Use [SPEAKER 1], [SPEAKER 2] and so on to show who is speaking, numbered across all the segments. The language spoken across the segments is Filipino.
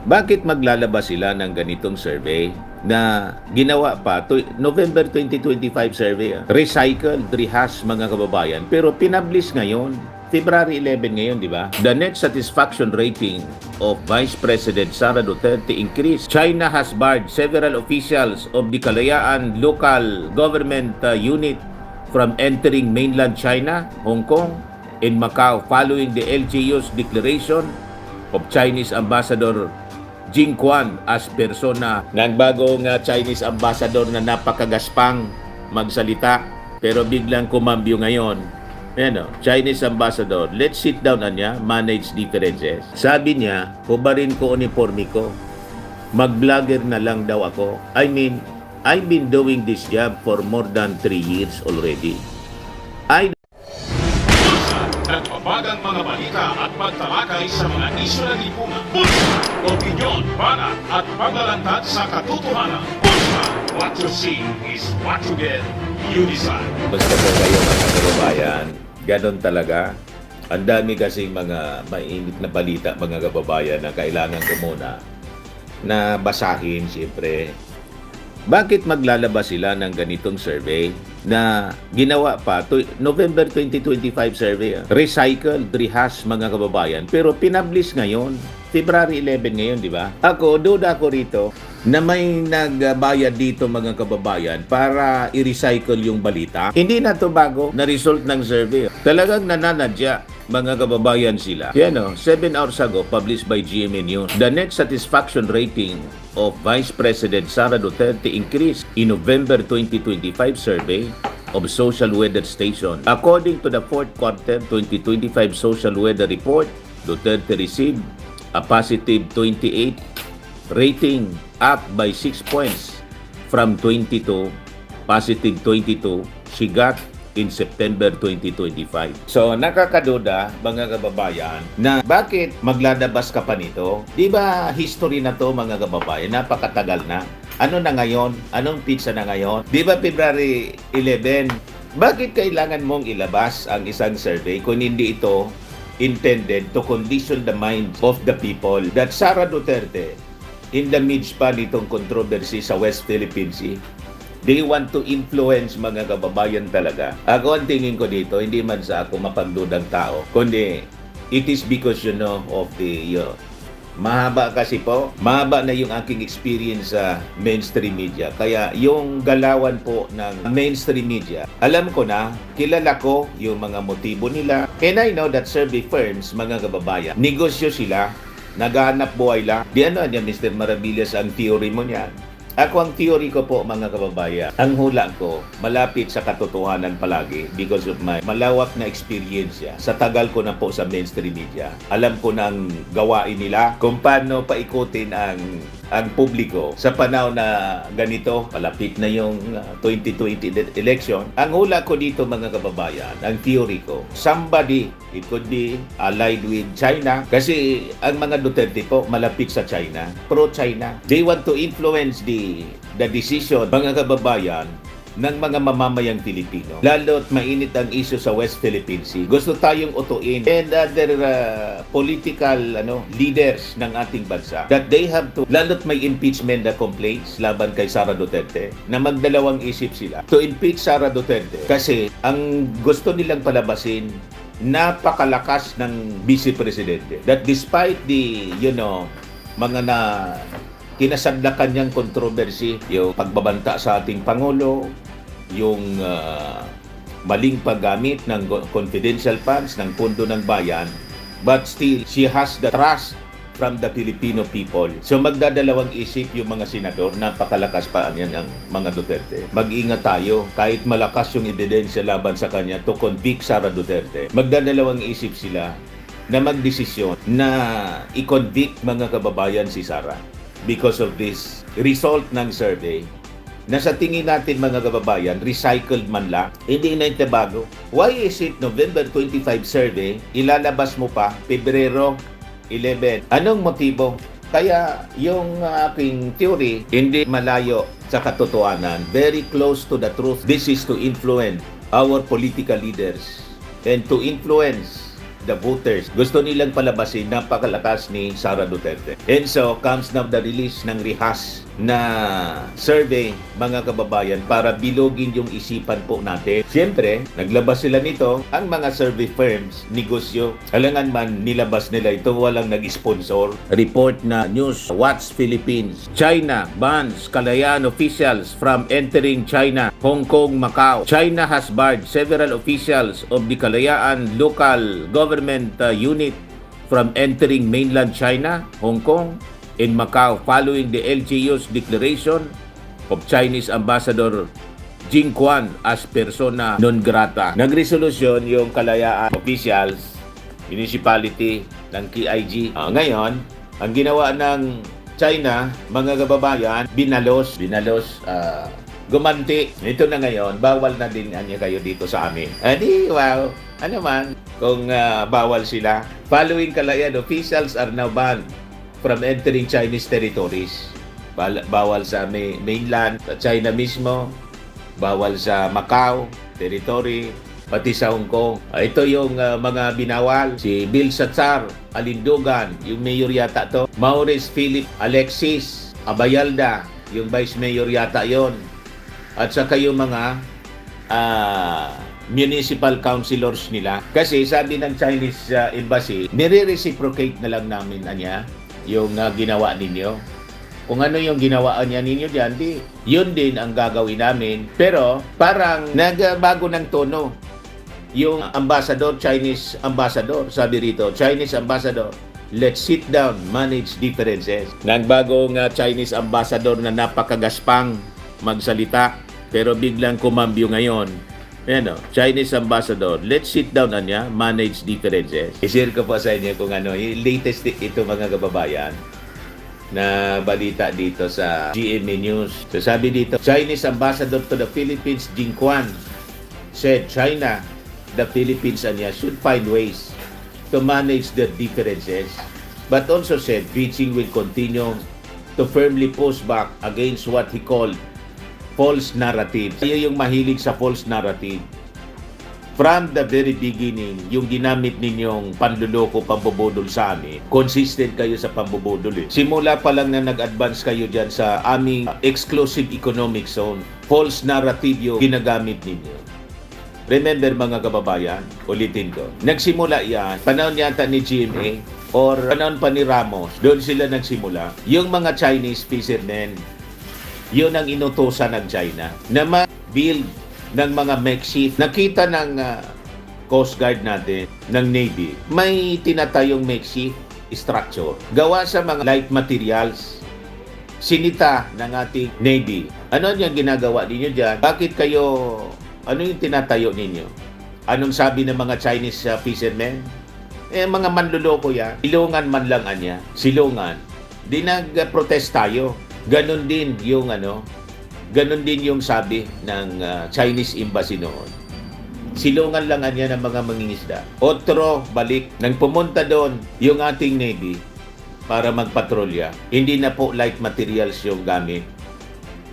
[SPEAKER 1] Bakit maglalabas sila ng ganitong survey na ginawa pa to November 2025 survey? Recycled, rehash mga kababayan, pero pinablis ngayon. February 11 ngayon, di ba? The net satisfaction rating of Vice President Sara Duterte increased. China has barred several officials of the Kalayaan local government unit from entering mainland China, Hong Kong, and Macau following the LGU's declaration of Chinese Ambassador Jing Quan as persona ng bagong Chinese Ambassador na napakagaspang magsalita pero biglang kumambyo ngayon. Chinese Ambassador, let's sit down niya, manage differences. Sabi niya, hubarin ko uniforme ko. Mag-vlogger na lang daw ako. I mean, I've been doing this job for more than 3 years already.
[SPEAKER 2] Nagbabagang mga balita at pagtalakay sa mga isyu ng lipunan. Bulsa! Opinyon, banat at paglalantad sa katotohanan. Bulsa! What you see is what you get. You decide.
[SPEAKER 1] Basta po kayo mga kababayan, ganon talaga. Ang dami kasing mga mainit na balita mga kababayan na kailangan ko muna na basahin siyempre. Bakit maglalabas sila ng ganitong survey na ginawa pa to November 2025 survey? Recycled, rehash mga kababayan, pero pinablis ngayon. February 11 ngayon, di ba? Duda ko rito na may nagbayad dito mga kababayan para i-recycle yung balita. Hindi na to bago na result ng survey. Talagang nananadya mga kababayan sila. 7 hours ago, published by GMA News, the net satisfaction rating of Vice President Sara Duterte increased in November 2025 survey of Social Weather Station. According to the fourth quarter 2025 Social Weather Report, Duterte received a positive 28 rating, up by 6 points from 22, positive 22 she got in September 2025. So nakakaduda mga kababayan na bakit maglalabas ka pa nito? Di ba history na to mga kababayan, napakatagal na. Ano na ngayon? Anong pizza na ngayon? Di ba February 11? Bakit kailangan mong ilabas ang isang survey kung hindi ito intended to condition the minds of the people that Sara Duterte, in the midst pa nitong controversy sa West Philippine Sea, they want to influence mga kababayan talaga. Ako ang tingin ko dito, hindi man sa ako mapagdudang tao, kundi it is because of the mahaba na yung aking experience sa mainstream media. Kaya yung galawan po ng mainstream media, alam ko na, kilala ko yung mga motibo nila. And I know that survey firms, mga kababayan, negosyo sila, naghahanap buhay lang. Di niya, Mr. Maravillas, ang theory mo niyan. Ako ang theory ko po mga kababayan, ang hula ko malapit sa katotohanan palagi because of my malawak na experience sa tagal ko na po sa mainstream media. Alam ko na ang gawain nila kung paano paikutin ang publiko sa panahon na ganito, palapit na yung 2020 election. Ang hula ko dito mga kababayan, ang theory ko, somebody, it could be allied with China kasi ang mga Duterte po malapit sa China, pro-China. They want to influence the decision mga kababayan ng mga mamamayang Pilipino. Lalo't mainit ang issue sa West Philippine Sea. Gusto tayong utuin and other political leaders ng ating bansa that they have to, lalo't may impeachment na complaints laban kay Sara Duterte, na magdalawang isip sila to impeach Sara Duterte kasi ang gusto nilang palabasin napakalakas ng Vice Presidente. That despite the, mga na kinasadlakan niyang controversy, yung pagbabanta sa ating Pangulo, yung maling paggamit ng confidential funds ng pondo ng bayan, but still, she has the trust from the Filipino people. So magdadalawang isip yung mga senador, napakalakas pa ang mga Duterte. Mag-ingat tayo, kahit malakas yung ebidensya laban sa kanya to convict Sara Duterte. Magdadalawang isip sila na magdesisyon na i-convict mga kababayan si Sara. Because of this result ng survey, na sa tingin natin mga kababayan, recycled man lang, hindi na itabago. Why is it November 25 survey, ilalabas mo pa Pebrero 11? Anong motibo? Kaya yung aking theory, hindi malayo sa katotohanan, very close to the truth. This is to influence our political leaders and to influence the voters. Gusto nilang palabasin napakalakas ni Sara Duterte. And so, comes now the release ng rehas na survey, mga kababayan, para bilogin yung isipan po natin. Siyempre, naglabas sila nito, ang mga survey firms, negosyo, alangan man nilabas nila ito, walang nag-sponsor. Report na News Watch Philippines. China bans Kalayaan officials from entering China, Hong Kong, Macau. China has barred several officials of the Kalayaan local government unit from entering mainland China, Hong Kong, and Macau following the LGU's declaration of Chinese Ambassador Jing Quan as persona non grata. Nagresolusyon yung Kalayaan officials, municipality ng KIG. Ngayon, ang ginawa ng China, mga kababayan, binalos, gumanti. Ito na ngayon, bawal na din anya kayo dito sa amin. Adi, wow, ano man, kung bawal sila. Following Kalayaan, officials are now banned from entering Chinese territories. Bawal sa mainland, sa China mismo, bawal sa Macau, territory, pati sa Hong Kong. Ito yung mga binawal. Si Bill Satsar, Alindogan, yung mayor yata to. Maurice Philip Alexis Abayalda, yung vice mayor yata yon. At saka yung mga municipal councilors nila. Kasi sabi ng Chinese embassy, nire-reciprocate na lang namin yung ginawa ninyo. Kung ano yung ginawaan niya ninyo dyan, yun din ang gagawin namin. Pero parang nagbago ng tono. Yung ambassador, Chinese ambassador, sabi rito, Chinese ambassador, let's sit down, manage differences. Nagbagong Chinese ambassador na napakagaspang magsalita, pero biglang kumambyo ngayon. Chinese ambassador, let's sit down manage differences. I-share ko po sa inyo kung ano, yung latest ito mga kababayan, na balita dito sa GMA News. So sabi dito, Chinese ambassador to the Philippines, Jing Quan, said China, the Philippines should find ways to manage their differences, but also said Beijing will continue to firmly push back against what he called false narrative. Yung mahilig sa false narrative. From the very beginning, yung ginamit ninyong panluloko, pambubudol sa amin, consistent kayo sa pambubudol. Simula pa lang na nag-advance kayo dyan sa aming exclusive economic zone, false narrative yung ginagamit ninyo. Remember mga kababayan, ulitin ko, nagsimula yan, panahon yata ni GMA or panahon pa ni Ramos, doon sila nagsimula. Yung mga Chinese fishermen, yun ang inutosan ng China na ma-build ng mga makeshift. Nakita ng Coast Guard natin, ng Navy, may tinatayong makeshift structure. Gawa sa mga light materials, sinita ng ating Navy. Ano yung ginagawa ninyo dyan? Bakit kayo, ano yung tinatayo ninyo? Anong sabi ng mga Chinese fishermen? Mga manluloko yan. Silungan man lang silungan. Di nag-protest tayo. Ganon din yung sabi ng Chinese embassy noon. Silungan lang ng mga mangingisda. Otro, balik. Nang pumunta doon yung ating Navy para magpatrolya, hindi na po light materials yung gamit.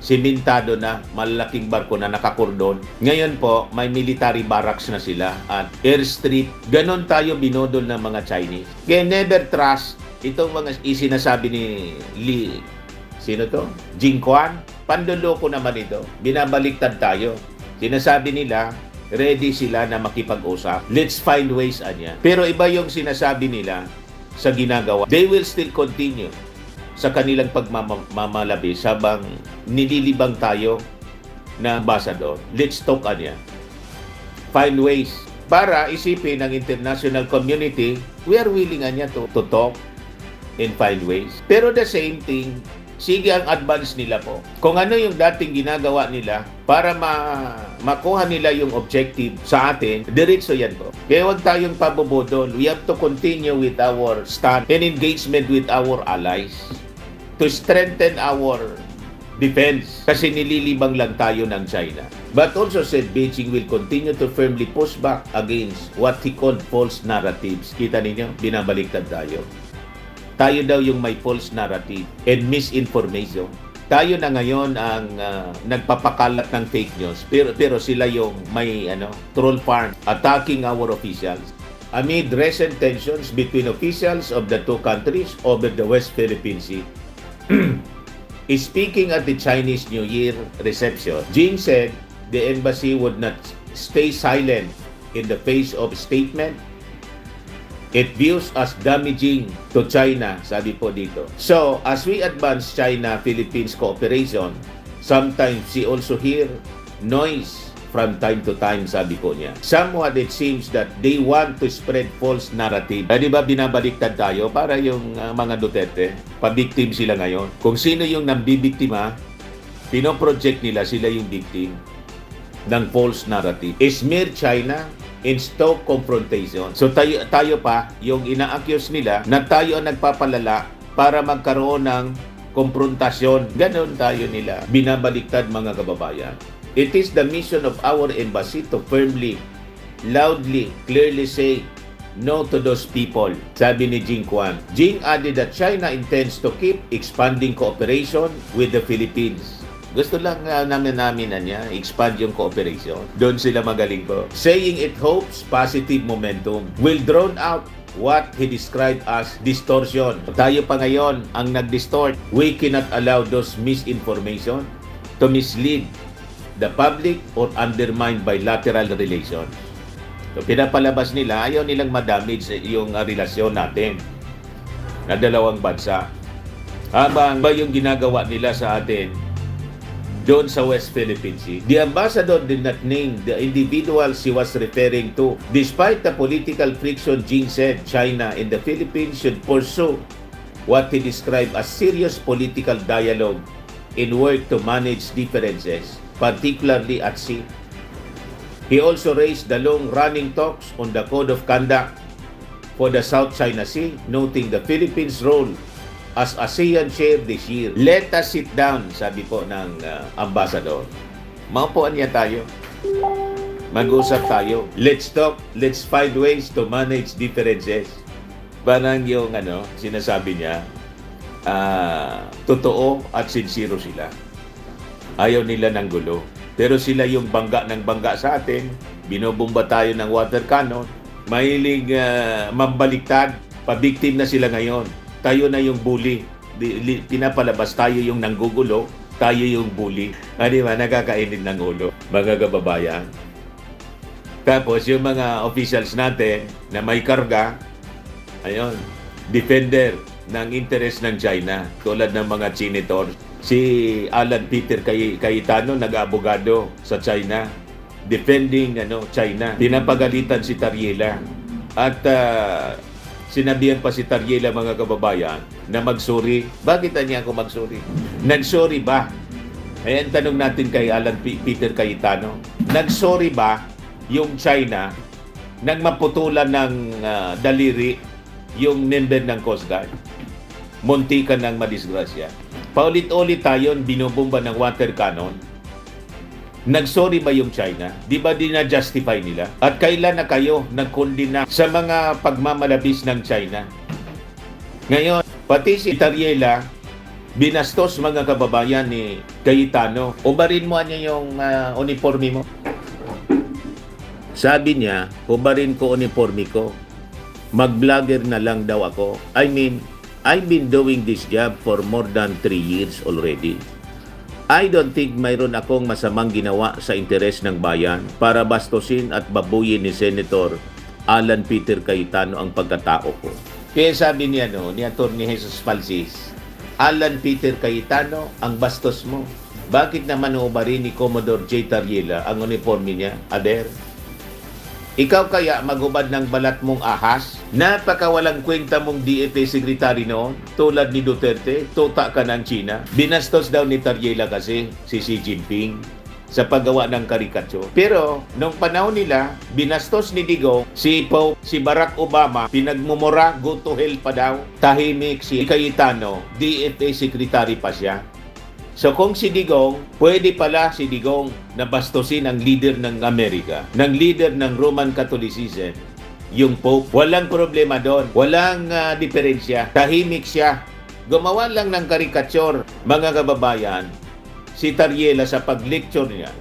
[SPEAKER 1] Simentado na, malaking barko na nakakordon. Ngayon po, may military barracks na sila at airstrip. Ganon tayo binodol ng mga Chinese. Kaya never trust itong mga isinasabi ni Li. Sino to? Jing Quan? Panduloko naman ito. Binabaliktad tayo. Sinasabi nila, ready sila na makipag-usap. Let's find ways Pero iba yung sinasabi nila sa ginagawa. They will still continue sa kanilang pagmamalabis habang nililibang tayo na ambassador. Let's talk Find ways. Para isipin ng international community, we are willing to talk and find ways. Pero the same thing, sige ang advance nila po. Kung ano yung dating ginagawa nila para makuha nila yung objective sa atin, diretso yan po. Kaya huwag tayong pabobodol. We have to continue with our stand and engagement with our allies to strengthen our defense. Kasi nililibang lang tayo ng China. But also said Beijing will continue to firmly push back against what he called false narratives. Kita ninyo, binabaliktad tayo. Tayo daw yung may false narrative and misinformation. Tayo na ngayon ang nagpapakalat ng fake news. Pero sila yung may troll farm attacking our officials, amid recent tensions between officials of the two countries over the West Philippine Sea. Speaking at the Chinese New Year reception, Jing said the embassy would not stay silent in the face of statement it views as damaging to China, sabi po dito. So, as we advance China-Philippines cooperation, sometimes we also hear noise from time to time, sabi po niya. Somewhat it seems that they want to spread false narrative. Di ba binabaliktad tayo para yung mga Duterte, pabiktim sila ngayon. Kung sino yung nambibiktima, pinoproject nila sila yung victim ng false narrative. Smear China in stoke confrontation. So tayo pa, yung ina-accuse nila na tayo ang nagpapalala para magkaroon ng konfrontasyon. Ganon tayo nila. Binabaliktad mga kababayan. It is the mission of our embassy to firmly, loudly, clearly say no to those people, sabi ni Jing Quan. Jing added that China intends to keep expanding cooperation with the Philippines. Gusto lang namin niya, expand yung cooperation. Doon sila magaling po. Saying it hopes positive momentum will drown out what he described as distortion. Tayo pa ngayon ang nag-distort. We cannot allow those misinformation to mislead the public or undermine bilateral relations. So, pinapalabas nila, ayaw nilang madamage yung relasyon natin na dalawang bansa. Habang ba yung ginagawa nila sa atin doon sa West Philippine Sea. The ambassador did not name the individuals he was referring to. Despite the political friction, Jing said China and the Philippines should pursue what he described as serious political dialogue in work to manage differences, particularly at sea. He also raised the long-running talks on the Code of Conduct for the South China Sea, noting the Philippines' role as ASEAN chair this year. Let us sit down, sabi po ng ambassador. Maupuan niya tayo. Mag-usap tayo. Let's talk. Let's find ways to manage differences. Parang yung sinasabi niya, totoo at sincero sila. Ayaw nila ng gulo. Pero sila yung bangga ng bangga sa atin. Binobomba tayo ng water cannon. Mahilig mambaliktad. Pabiktim na sila ngayon. Tayo na yung bully. Pinapalabas tayo yung nanggugulo, tayo yung bully. Di ba? Nakakainit ng ulo. Mga kababayan. Tapos yung mga officials natin na may karga, ayun, defender ng interest ng China. Tulad ng mga senator. Si Alan Peter Cayetano, nag-abogado sa China. Defending China. Pinapagalitan si Tariela. At sinabihan pa si Tariela, mga kababayan, na mag-sorry. Bakit niya ako mag-sorry? Nag-sorry ba? Ayan, tanong natin kay Alan Peter Cayetano. Nag-sorry ba yung China nang maputulan ng daliri yung member ng Coast Guard? Muntikan ng madisgrasya. Paulit-ulit tayo binubomba ng water cannon. Nag-sorry ba yung China? Di ba na-justify nila? At kailan na kayo nagkondina sa mga pagmamalabis ng China? Ngayon, pati si Tariela, binastos mga kababayan ni Cayetano. Ubarin mo niya yung uniforme mo. Sabi niya, ubarin ko uniforme ko. Mag-vlogger na lang daw ako. I mean, I've been doing this job for more than 3 years already. I don't think mayroon akong masamang ginawa sa interes ng bayan para bastusin at babuyin ni Senator Alan Peter Cayetano ang pagkatao ko. Kaya sabi niya ni Atty. Jesus Palsis, Alan Peter Cayetano, ang bastos mo. Bakit naman ubarin ni Commodore J. Tariela ang uniforme niya, Ader? Ikaw kaya magubad ng balat mong ahas? Napakawalang kwenta mong DFA secretary noon, tulad ni Duterte, tuta ka ng China. Binastos daw ni Tariela kasi si Xi Jinping sa paggawa ng karikature. Pero, nung panahon nila, binastos ni Digong, si Pope, si Barack Obama, pinagmumura, go to hell pa daw. Tahimik si Cayetano, DFA secretary pa siya. So kung si Digong, pwede pala si Digong na bastusin ang leader ng Amerika, ng leader ng Roman Catholicism, yung Pope. Walang problema doon. Walang diferensya. Tahimik siya. Gumawa lang ng karikature, mga kababayan, si Tariela sa pag-lecture niya.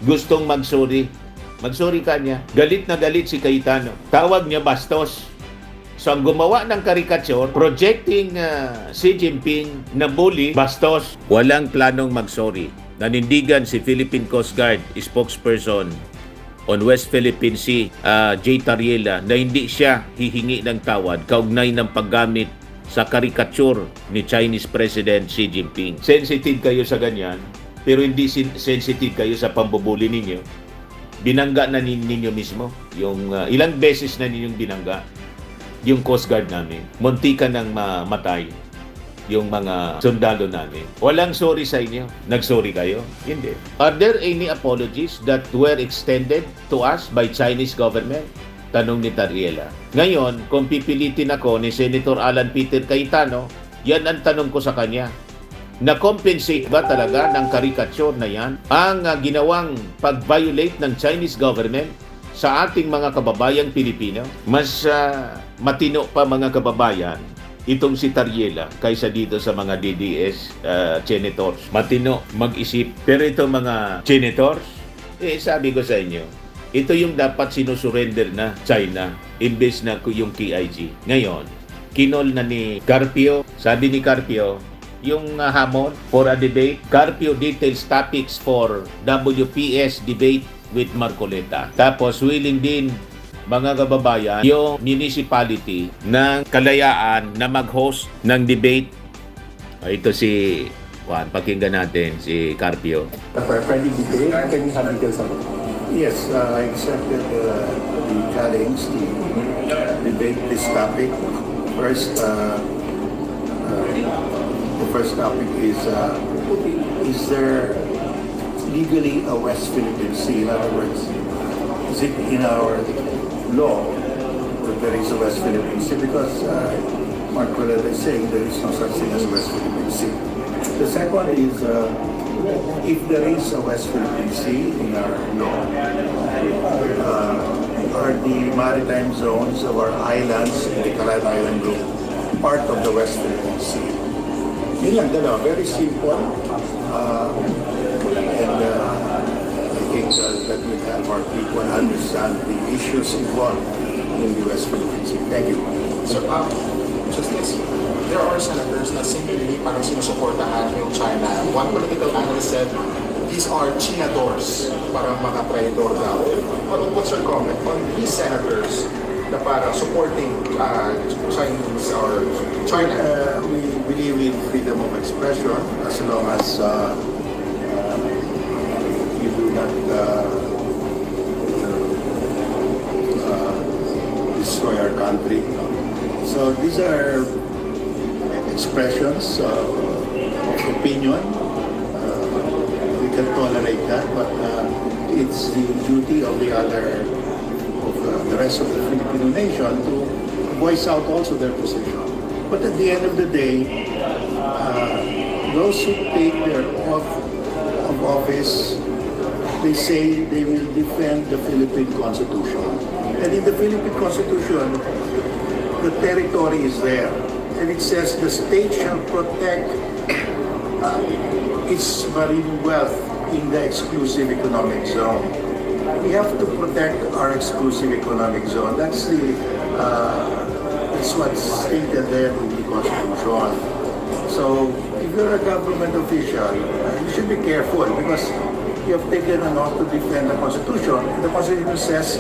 [SPEAKER 1] Gustong mag-sorry. Magsorry ka niya. Galit na galit si Cayetano. Tawag niya bastos. So ang gumawa ng karikature, projecting Xi Jinping na bully, bastos. Walang planong magsorry. Nanindigan si Philippine Coast Guard spokesperson on West Philippine Sea, J. Tariela, na hindi siya hihingi ng tawad kaugnay ng paggamit sa karikature ni Chinese President Xi Jinping. Sensitive kayo sa ganyan, pero hindi sensitive kayo sa pambubuli ninyo. Binangga na ninyo mismo. Yung ilang beses na ninyong binangga yung Coast Guard namin. Muntika ng mamatay yung mga sundalo namin. Walang sorry sa inyo. Nagsorry kayo? Hindi. Are there any apologies that were extended to us by Chinese government? Tanong ni Tariela. Ngayon, kung pipilitin ako ni Senator Alan Peter Cayetano, yan ang tanong ko sa kanya. Na-compensate ba talaga ng caricature na yan ang ginawang pag-violate ng Chinese government sa ating mga kababayang Pilipino? Mas matino pa mga kababayan itong si Tariela kaysa dito sa mga DDS senators. Matino mag-isip. Pero itong mga senators, sabi ko sa inyo, ito yung dapat sinusurrender na China imbes na yung KIG. Ngayon, kinol na ni Carpio. Sabi ni Carpio, yung hamon for a debate. Carpio details topics for WPS debate with Marcoleta. Tapos willing din mga kababayan yung municipality ng Kalayaan na mag-host ng debate. Ito si Juan, pakinggan natin si Carpio.
[SPEAKER 3] Friendly debate, can you have details on it?
[SPEAKER 4] Yes, I accepted the challenge to debate this topic. First, the first topic is there legally a West Philippine Sea? In other words, is it in our law that there is a West Philippine Sea? Because Mark Willard is saying there is no such thing as West Philippine Sea. The second is if there is a West Philippine Sea in our law, are the maritime zones of our islands in the Calayan Island Group part of the West Philippine Sea? Yun lang, dalawa. Very simple. And I think that will help our people understand the issues involved in the West Philippine Sea. Thank you.
[SPEAKER 3] So, Justice, there are senators na simply parang sinusuportahan yung China. One political analyst said, these are Chinadors, parang mga traitor daw. What's your comment on these senators na parang supporting Chinese or China?
[SPEAKER 4] We believe in freedom of expression as long as you do not destroy our country. So these are expressions of opinion. We can tolerate that, but it's the duty of the rest of the Filipino nation to voice out also their position. But at the end of the day, those who take their oath of office, they say they will defend the Philippine Constitution. And in the Philippine Constitution, the territory is there. And it says the state shall protect its marine wealth in the exclusive economic zone. We have to protect our exclusive economic zone. That's what's stated there in the Constitution. So if you're a government official, you should be careful because you have taken an oath to defend the Constitution. The Constitution says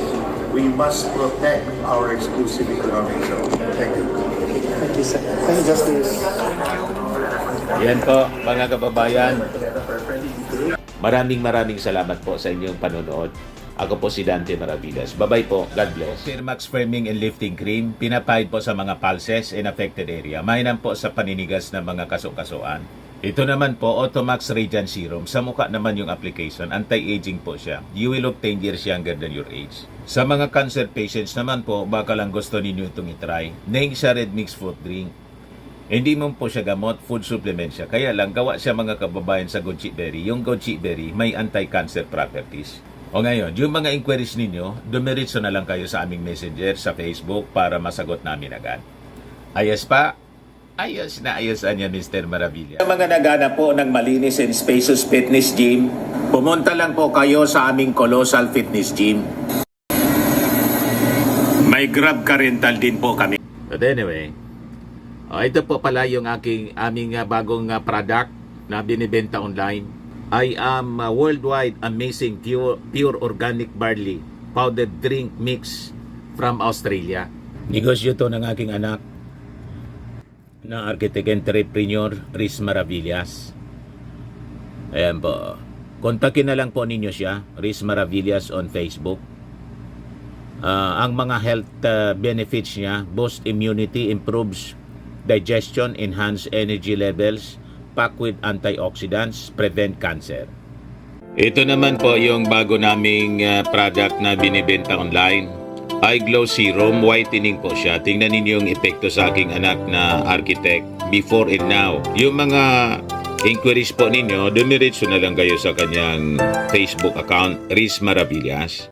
[SPEAKER 4] we must protect our exclusive economic zone. Thank you.
[SPEAKER 3] Thank you, sir. Thank you, Justice.
[SPEAKER 1] Yan po, mga kababayan. Maraming salamat po sa inyong panonood. Ako po si Dante Maravidas. Bye-bye po. God bless. Firmax Firming and Lifting Cream, pinapahid po sa mga pulses in affected area. Mainam po sa paninigas ng mga kaso-kasuan. Ito naman po, Automax Radiant Serum. Sa mukha naman yung application. Anti-aging po siya. You will look 10 years younger than your age. Sa mga cancer patients naman po, baka lang gusto ninyo itong itry. Naing siya Red Mix Fruit Drink. Hindi mo po siya gamot, food supplement siya. Kaya lang, gawa siya mga kababayan sa goji berry. Yung goji berry may anti-cancer properties. O ngayon, yung mga inquiries ninyo, dumiritso na lang kayo sa aming messenger sa Facebook para masagot namin agad. Ayos pa, Ayos na ayos niya, Mr. Maravilla. Sa mga nagana po ng malinis and spacious fitness gym, pumunta lang po kayo sa aming Colossal Fitness Gym. May Grab car rental din po kami. But anyway, ito po pala yung aming bagong product na binibenta online. I am worldwide amazing pure organic barley powdered drink mix from Australia. Negosyo to ng aking anak na architect entrepreneur Riz Maravillas. Ayan po. Kontakin na lang po ninyo siya, Riz Maravillas on Facebook. Ang mga health benefits niya, boost immunity, improves digestion, enhance energy levels, packed with antioxidants, prevent cancer. Ito naman po yung bago naming product na binibenta online. Eye Glow Serum, whitening po siya. Tingnan ninyo yung epekto sa aking anak na architect before and now. Yung mga inquiries po ninyo, dumiretso na lang kayo sa kanyang Facebook account, Riz Maravillas.